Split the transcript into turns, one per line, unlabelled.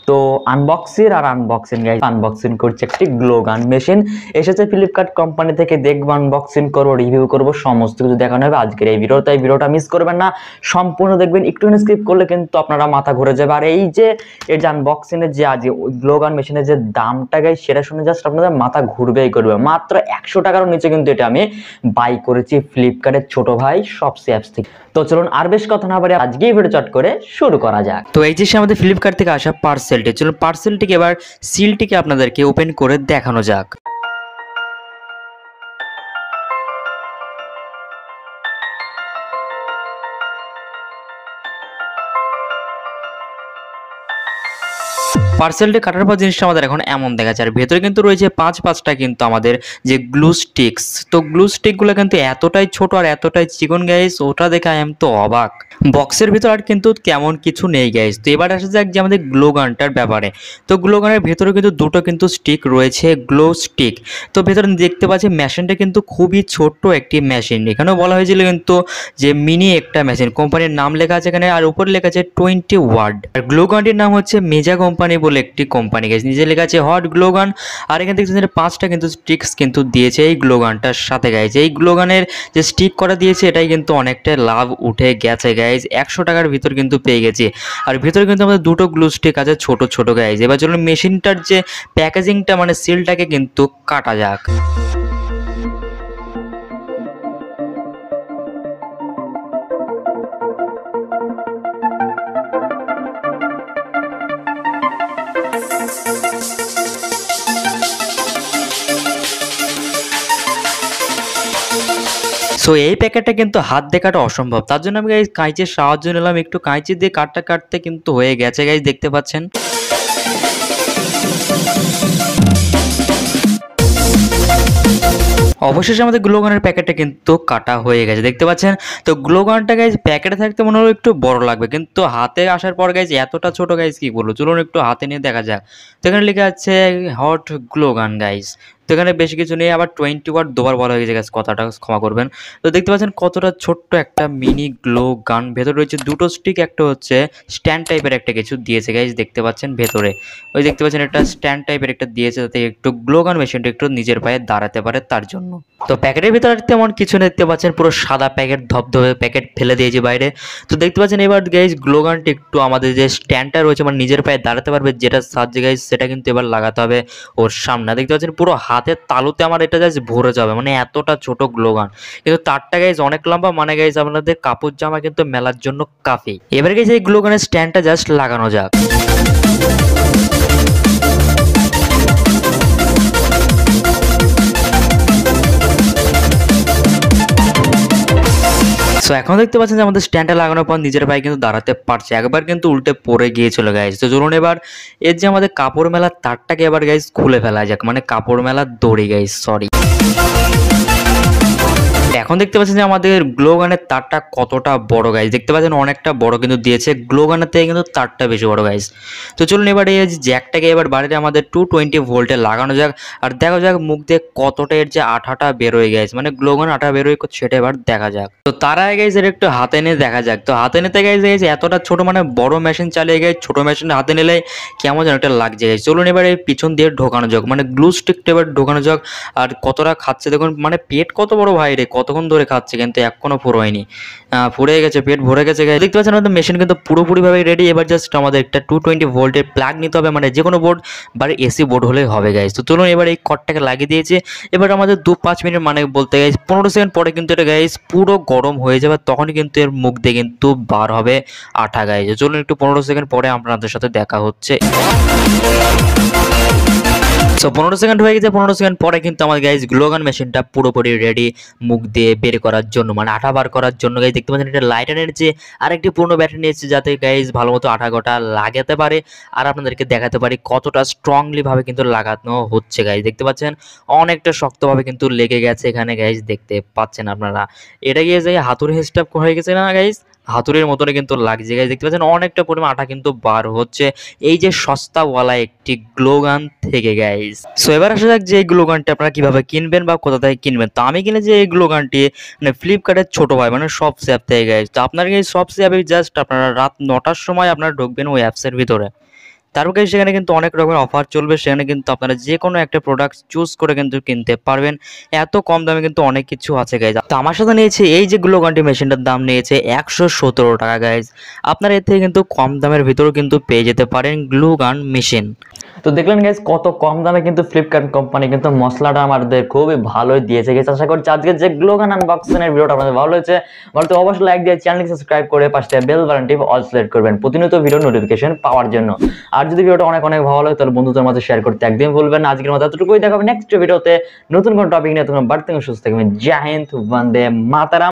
তো unboxing guys, unboxing করছে একটি গ্লো গান মেশিন এসেছে ফ্লিপকার্ট কোম্পানি থেকে। দেখবো, আনবক্সিং করবো, রিভিউ করবো, সমস্ত কিছু দেখানো হবে আজকের এই ভিডিও। তাই ভিডিওটা মিস করবেন না, সম্পূর্ণ দেখবেন। একটু স্কিপ করলে কিন্তু আপনারা মাথা ঘুরে যাবে। আর এই যে আনবক্সিং এর যে আজ গ্লো গান মেশিনের যে দামটা গাইস, সেটা শুনে জাস্ট আপনাদের মাথা ঘুরবেই করবে। মাত্র 100 টাকার নিচে কিন্তু এটা আমি বাই করেছি ফ্লিপকার্টের ছোট ভাই শপসি অ্যাপস থেকে। তো চলুন আর বেশ কথা না বলে আজকেই ভিডিও চট করে শুরু করা যাক। তো এই যে আমাদের ফ্লিপকার্ট থেকে আসা পার্সেলটি, চলুন পার্সেলটিকে এবার সিলটিকে আপনাদেরকে ওপেন করে দেখানো যাক। পার্সেলটি কাটার পর জিনিসটা আমাদের এখন এমন দেখা যায়। আর ভেতরে কিন্তু রয়েছে পাঁচটা কিন্তু আমাদের যে গ্লু স্টিক্স। তো গ্লু স্টিকগুলো কিন্তু এতটাই ছোট আর এতটাই চিকন গাইস, ওটা দেখে আমি তো অবাক। বক্সের ভিতর আর কিন্তু কেমন কিছু নেই গাইস। তো এবার আসা যাক যে আমাদের গ্লো গানটার ব্যাপারে। তো গ্লো গানের ভেতরে কিন্তু দুটো কিন্তু স্টিক রয়েছে, গ্লো স্টিক। তো ভেতরে দেখতে পাচ্ছি মেশিনটা কিন্তু খুবই ছোট্ট একটি মেশিন। এখানেও বলা হয়েছিল কিন্তু যে মিনি একটা মেশিন, কোম্পানির নাম লেখা আছে এখানে, আর উপরে লেখা আছে 20 ওয়াট। আর গ্লো গানটির নাম হচ্ছে মেজা কোম্পানি বলে একটি কোম্পানি গাইস, নিচে লেখা আছে হট গ্লো গান। আর এখানে দেখছেন 5টা কিন্তু স্টিক্স কিন্তু দিয়েছে এই গ্লো গানটার সাথে গাইস। এই গ্লো গানের যে স্টিক করা দিয়েছে এটাই কিন্তু অনেকটা লাভ উঠে গেছে গাইস। 100 টাকার ভিতর কিন্তু পেয়ে গেছি। আর ভিতরে কিন্তু আমাদের দুটো গ্লু স্টিক আছে ছোট ছোট গাইস। এবার চলুন মেশিনটার যে প্যাকেজিংটা মানে সিলটাকে কিন্তু কাটা যাক। সো এই প্যাকেটটা কিন্তু হাত দিয়ে কাটা অসম্ভব, তার জন্য আমি গাইস কাঁচির সাহায্য নিলাম। একটু কাঁচি দিয়ে কাটতে কিন্তু হয়ে গেছে গাইস, দেখতে পাচ্ছেন। অবশেষে আমাদের গ্লো গানের প্যাকেটটা কিন্তু কাটা হয়ে গেছে, দেখতে পাচ্ছেন। তো গ্লো গানটা গাইজ প্যাকেটে থাকতে মনে হলো একটু বড় লাগবে, কিন্তু হাতে আসার পর গাইজ এতটা ছোট গাইজ কি বলবো। চলুন একটু হাতে নিয়ে দেখা যাক। তো এখানে লেখা আছে হট গ্লো গান গাইজ। তো এখানে বেশি কিছু নেই, আবার 20 ওয়াট দুবার বলা হয়ে গেছে কথাটা, ক্ষমা করবেন। তো দেখতে পাচ্ছেন কতটা ছোট্ট একটা মিনি গ্লো গান। ভেতরে রয়েছে দুটো স্টিক, একটা হচ্ছে স্ট্যান্ড টাইপের একটা কিছু দিয়েছে গাইজ, দেখতে পাচ্ছেন ভেতরে। ওই দেখতে পাচ্ছেন একটা স্ট্যান্ড টাইপের একটা দিয়েছে, যাতে একটু গ্লো গান মেশিনটা একটু নিজের পায়ে দাঁড়াতে পারে তার জন্য। তো প্যাকেটের ভিতরে তেমন কিছু দেখতে পাচ্ছেন, পুরো সাদা প্যাকেট, ধবধবে প্যাকেট ফেলে দিয়েছি বাইরে। তো দেখতে পাচ্ছেন এবার গাইজ গ্লো গানটি একটু আমাদের যে স্ট্যান্ডটা রয়েছে মানে নিজের পায়ে দাঁড়াতে পারবে, যেটা সাহায্যে গাইজ সেটা কিন্তু এবার লাগাতে হবে ওর সামনে। দেখতে পাচ্ছেন পুরো হাতের তালুতে আমার এটা জাস্ট ভরে যাবে, মানে এতটা ছোট গ্লো গান। কিন্তু তারটা গাইজ অনেক লম্বা, মানে গাইজ আপনাদের কাপড় জামা কিন্তু মেলার জন্য কাফি। এবার গাইজ এই গ্লো গানের স্ট্যান্ডটা জাস্ট লাগানো যাক। সো এখন দেখতে পাচ্ছেন যে আমাদের স্ট্যান্ডটা লাগানোর পর নিজের পায়ে কিন্তু দাঁড়াতে পারছে, একবার কিন্তু উল্টে পড়ে গিয়েছিল গাইজ। তো চলুন এবার এর যে আমাদের কাপড় মেলার তারটাকে এবার গাইজ খুলে ফেলা যাক, মানে কাপড় মেলার দড়ি গাইজ, সরি। এখন দেখতে পাচ্ছেন যে আমাদের গ্লো গানের তারটা কতটা বড় গাইজ, দেখতে পাচ্ছেন অনেকটা বড় কিন্তু দিয়েছে। গ্লো গানের থেকে কিন্তু তারটা বেশি বড় গাইজ। তো চলুন এবার এই জ্যাকটাকে এবার বাড়িতে আমাদের 220 ভোল্টে লাগানো যাক। আর দেখা যাক মুখ দিয়ে কতটা এর যে আঠাটা বেরোয় গাইজ, মানে গ্লো গান আঠা বেরোয় সেটা এবার দেখা যাক। তো তার আগে গাইজ এর একটু হাতে নিয়ে দেখা যাক। তো হাতে নিতে গাইজ এতটা ছোট, মানে বড় মেশিন চালিয়ে গাইজ ছোট মেশিন হাতে নিলে কেমন যেন একটা লাগছে গাইজ। চলুন এবার এই পিছন দিয়ে ঢোকানো যাক, মানে গ্লু স্টিকটা এবার ঢোকানো যাক। আর কতটা খাচ্ছে দেখুন, মানে পেট কত বড় ভাই রে, কতক্ষণ ধরে খাচ্ছে কিন্তু এখনো ফুরোয়নি, ফুরে গেছে, পেট ভরে গেছে। দেখতে পাচ্ছেন আমাদের মেশিন কিন্তু পুরোপুরিভাবে রেডি। এবার জাস্ট আমাদের একটা 220 ভোল্টের প্লাগ নিতে হবে, মানে যে কোনো বোর্ড বা এসি বোর্ড হলেই হবে গাইজ। তো চলুন এবার এই কর্ডটাকে লাগিয়ে দিয়েছে। এবার আমাদের 2-5 মিনিট, মানে বলতে গাইজ 15 সেকেন্ড পরে কিন্তু এটা গাইজ পুরো গরম হয়ে যাবে, তখনই কিন্তু এর মুখ দিয়ে কিন্তু বার হবে আঠা গাইজ। চলুন একটু 15 সেকেন্ড পরে আপনাদের সাথে দেখা হচ্ছে। সো 15 সেকেন্ড হয়ে গেছে। 15 সেকেন্ড পরে কিন্তু আমার গাইজ গ্লো গান মেশিনটা পুরোপুরি রেডি মুখ দিয়ে বের করার জন্য, মানে আঠা বার করার জন্য গাইজ। দেখতে পাচ্ছেন এটা লাইটারের যে আরেকটি পুরনো ব্যাটারি নিয়েছে, যাতে গাইজ ভালো মতো আঠা গোটা লাগাতে পারে আর আপনাদেরকে দেখাতে পারি কতটা স্ট্রংলি ভাবে কিন্তু লাগানো হচ্ছে গাইজ। দেখতে পাচ্ছেন অনেকটা শক্তভাবে কিন্তু লেগে গেছে এখানে গাইজ, দেখতে পাচ্ছেন আপনারা। এটা গিয়ে যে হাতুড়ি হিস্টাপ হয়ে গেছে না গাইজ, হাতুড়ির মতনই কিন্তু লাগছে গাইজ। দেখতে পাচ্ছেন অনেকটা পরিমাণ আঠা কিন্তু বার হচ্ছে এই যে সস্তাওয়ালা একটি গ্লো গান থেকে গাইজ। সো এবার আসা যাক যে এই গ্লো গানটি আপনারা কিভাবে কিনবেন বা কোথা থেকে কিনবেন। তো আমি কিনেছি এই গ্লো গানটি মানে ফ্লিপকার্টের ছোট ভাই, মানে শপসি অ্যাপ থেকে গাইজ। তো আপনার এই শপসি অ্যাপে জাস্ট আপনারা রাত 9টার সময় আপনারা ঢুকবেন ওই অ্যাপসের ভিতরে। তারপর গাইস সেখানে কিন্তু অনেক রকমের অফার চলবে, সেখানে কিন্তু আপনারা যে কোনো একটা প্রোডাক্ট চুজ করে কিন্তু কিনতে পারবেন। এত কম দামে কিন্তু অনেক কিছু আছে গাইজ। তো আমার সাথে নিয়েছে এই যে গ্লুগানটি মেশিনটার দাম নিয়েছে 117 টাকা গাইজ। আপনারা এর থেকে কিন্তু কম দামের ভিতরেও কিন্তু পেয়ে যেতে পারেন গ্লুগান মেশিন।
তো দেখলেন গাইজ কত কম দামে কিন্তু ফ্লিপকার্ট কোম্পানি কিন্তু মশলাটা আমাদের খুবই ভালোই দিয়েছে গাইজ। আশা করছি আজকে যে গ্লোগান আনবক্সিং এর ভিডিওটা আপনাদের ভালো হয়েছে। ভালো তো অবশ্যই লাইক দিয়ে চ্যানেলটি সাবস্ক্রাইব করে পাশে বেল বাটনটি অল সিলেক্ট করবেন প্রতিনিয়ত ভিডিও নোটিফিকেশন পাওয়ার জন্য। আর যদি ভিডিওটা অনেক অনেক ভালো লাগে তাহলে বন্ধুদের মাঝে শেয়ার করতে একদম ভুলবেন না। আজকের মতো এতটুকুই, দেখা হবে নেক্সট ভিডিওতে নতুন কোন টপিক নিয়ে। তখন বাড়তে সুস্থ থাকবেন। জয় হিন্দ, বন্দে মাতরম।